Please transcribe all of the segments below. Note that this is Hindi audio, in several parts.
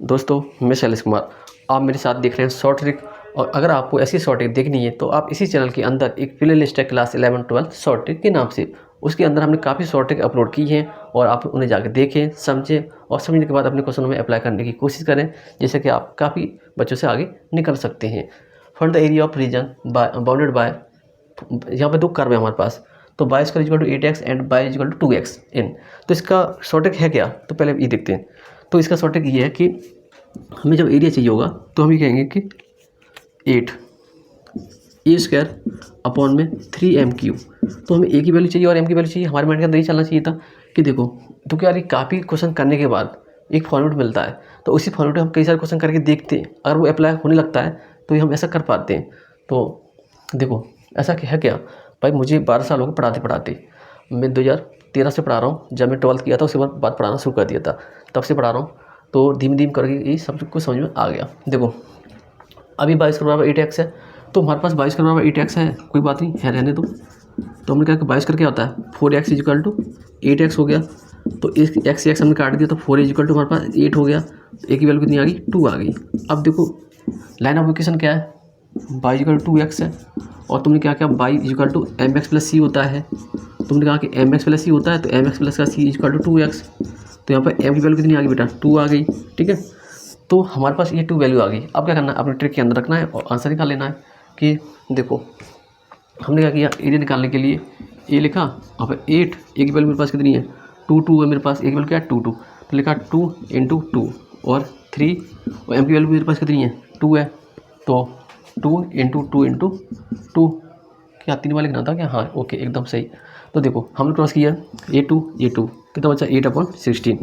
दोस्तों मैं शैलेश कुमार, आप मेरे साथ देख रहे हैं शॉर्ट ट्रिक। और अगर आपको ऐसी शॉर्ट ट्रिक देखनी है तो आप इसी चैनल के अंदर एक प्ले लिस्ट है क्लास 11-12 शॉर्ट ट्रिक के नाम से। उसके अंदर हमने काफ़ी शॉर्ट ट्रिक अपलोड की हैं और आप उन्हें जाकर देखें, समझें और समझने के बाद अपने क्वेश्चनों में अप्लाई करने की कोशिश करें, जिससे कि आप काफ़ी बच्चों से आगे निकल सकते हैं। From the area of region bounded by, यहाँ पर दो कर्व है हमारे पास, तो y square equal to 8x and y equal to 2x इन। तो इसका शॉर्ट ट्रिक है क्या, तो पहले ये देखते हैं। तो इसका शॉर्ट ट्रिक ये है कि हमें जब एरिया चाहिए होगा तो हम ये कहेंगे कि 8 ए स्क्वायर अपॉन में 3m³। तो हमें ए की वैल्यू चाहिए और एम की वैल्यू चाहिए। हमारे माइंड के अंदर ये चलना चाहिए था कि देखो, तो क्या यार काफ़ी क्वेश्चन करने के बाद एक फॉर्मेट मिलता है, तो उसी फॉर्मेट में हम कई सारे क्वेश्चन करके देखते हैं, अगर वो अप्लाई होने लगता है तो हम ऐसा कर पाते हैं। तो देखो ऐसा है क्या भाई, मुझे 12 साल हो गए पढ़ाते पढ़ाते। मैं 2013 से पढ़ा रहा हूँ। जब मैं 12th किया था उसके बाद पढ़ाना शुरू कर दिया था, तब से पढ़ा रहा हूँ। तो धीमे धीमे करके ये सब कुछ समझ में आ गया। देखो अभी 22 के बराबर 8x है, तो हमारे पास 22 के बराबर 8x है, कोई बात नहीं है, रहने दो। तो हमने कहा कि 22 करके होता है 4x इक्वल टू 8x हो गया। तो इस x से x हमने काट दिया, तो 4 इक्वल टू हमारे पास 8 हो गया। ए की वैल्यू कितनी आ गई, 2 आ गई। अब देखो लाइन ऑफ इक्वेशन क्या है, y इक्वल टू 2x है, और तुमने क्या किया, y equal to mx plus C होता है। तुमने कहा कि mx प्लस सी होता है, तो mx प्लस का c इक्वल टू 2x। तो यहाँ पर m की वैल्यू कितनी आ गई बेटा, 2 आ गई। ठीक है, तो हमारे पास ये 2 वैल्यू आ गई। अब क्या करना है, अपने ट्रिक के अंदर रखना है और आंसर निकाल लेना है। कि देखो हमने क्या किया, एरिया निकालने के लिए ए लिखा, यहाँ पर 8, ए की वैल्यू मेरे पास कितनी है, 2 है मेरे पास, ए की वैल्यू क्या है 2, तो लिखा 2 × 2 और 3, और एम की वैल्यू मेरे पास कितनी है 2 है, तो 2 × 2 × 2, क्या 3 वाले लिखना था क्या, हाँ ओके एकदम सही। तो देखो हमने क्रॉस किया a2 कितना बचा 8/16,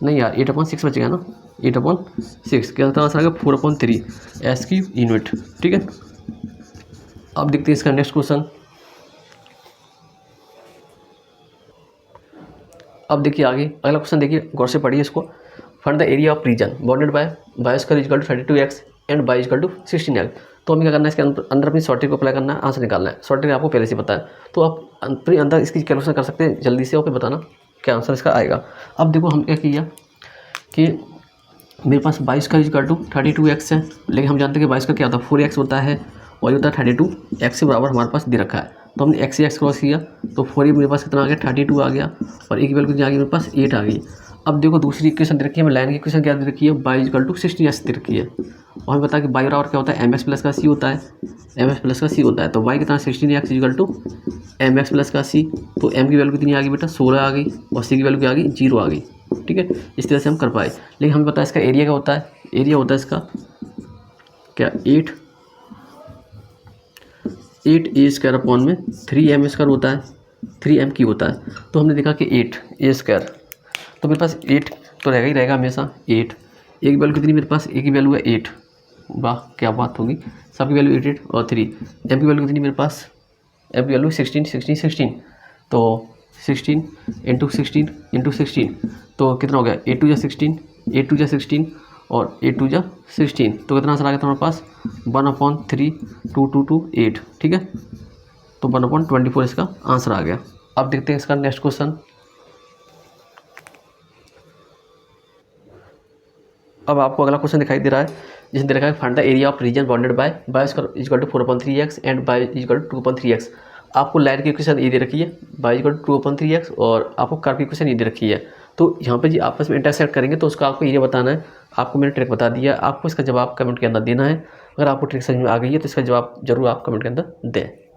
नहीं यार 8/6 बचेगा ना, 8/6 कितना आंसर आएगा 4/3 s³ यूनिट। ठीक है, अब देखते हैं इसका नेक्स्ट क्वेश्चन। अब देखिए आगे अगला क्वेश्चन, देखिए गौर से पढ़िए इसको। Find the area of region bounded by y square equal to 32x and y equal to 16x। तो हमें क्या करना है, इसके अंदर अपनी शॉर्ट ट्रिक को अप्लाई करना है, आंसर निकालना है। शॉर्ट ट्रिक आपको पहले से पता है, तो आप अपने अंदर इसकी कैलकुलेशन कर सकते हैं जल्दी से, और फिर बताना क्या आंसर इसका आएगा। अब देखो हम क्या किया कि मेरे पास y square equal to 32x है, लेकिन हम जानते हैं कि y स्क्वायर क्या होता है 4x होता है, और ये होता है 32 x के बराबर हमारे पास दे रखा है। तो हमने x से x क्रॉस किया, तो 4 मेरे पास कितना आ गया 32 आ गया, और एक वैल्यू कितनी आ गई मेरे पास 8 आ गई। अब देखो दूसरी इक्वेशन दे रखी है, हमें लाइन की इक्वेशन क्या दे रखी है, y इक्वल टू 16x दे रखी है, और हमें पता है कि y बराबर क्या होता है mx प्लस का c होता है, mx प्लस का c होता है। तो y कितना 16x equal to mx plus का c, तो m की वैल्यू कितनी आ गई बेटा 16 आ गई, और c की वैल्यू क्या आ गई 0 आ गई। ठीक है, इस तरह से हम कर पाए। लेकिन हमें पता है इसका एरिया क्या होता है, एरिया होता है इसका क्या 8 ए स्क्वायर अपॉन में 3m स्क्वायर होता है, 3m की होता है। तो हमने देखा कि 8 ए स्क्वायर, तो मेरे पास 8 तो रहेगा ही रहेगा हमेशा 8। ए की वैल्यू कितनी मेरे पास, ए की वैल्यू है 8, वाह क्या बात होगी, सबकी वैल्यू 8 और 3। एम की वैल्यू कितनी मेरे पास, एम की वैल्यू 16, तो 16 × 16 तो कितना हो गया 8 2 16, 8 2 16 और 8 2 16, तो कितना आंसर आ गया तुम्हारे पास 1/3 2 2 2 8। ठीक है, तो 1/24 इसका आंसर आ गया। अब देखते हैं इसका नेक्स्ट क्वेश्चन। अब आपको अगला क्वेश्चन दिखाई दे रहा है, जिसमें दे रखा है find the area of region bounded by y square equal to 4/3x and y equal to 2/3x। आपको लाइन की इक्वेशन ये दे रखी है y इक्वल टू 2/3x, और आपको कर्व की इक्वेशन ये दे रखी है। तो यहाँ पे जी आपस में इंटरसेक्ट करेंगे, तो उसका आपको एरिया बताना है। आपको मैंने ट्रिक बता दिया, आपको इसका जवाब कमेंट के अंदर देना है। अगर आपको ट्रिक समझ में आ गई है तो इसका जवाब जरूर आप कमेंट के अंदर दें।